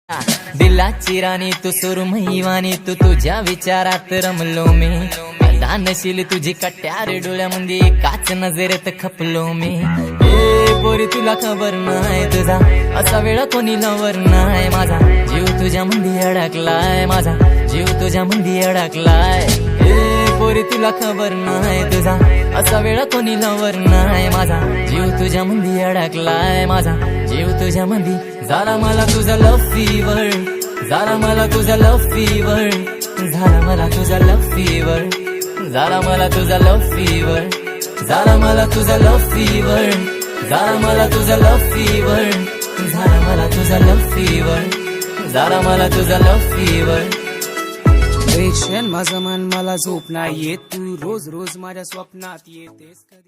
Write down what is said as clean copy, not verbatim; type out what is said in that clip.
दिलाची राणी तू सुरमई वाणी तू तुझ्या विचारात रमलो मी दानशील तुझी कट्यार डोळ्यामध्ये काच नजरेत खपलो मी पोरी तुला खबर नाही तुझा असा वेळ कोणी लवर नाही माझा जीव तुझ्या मंदी अडकलाय माझा जीव तुझ्या मंदी अडकलाय पोरी तुला खबर नाही तुझा असा वेळ कोणी लवर नाही माझा जीव तुझ्या मंदी अडकलाय माझा जीव तुझ्या मंदी झाला मला तुझा लव फीवर झाला मला तुझा लव फीवर झाला मला तुझा लव फीवर झाला मला तुझा लव फीवर झाला मला तुझा लव फीवर झाला मला तुझा लव फीवर झाला मला तुझा लव फीवर झाला मला तुझा लव फीवर प्रेक्षण माझं मन मला झोप नाही येत तू रोज रोज माझ्या स्वप्नात येतेस कधी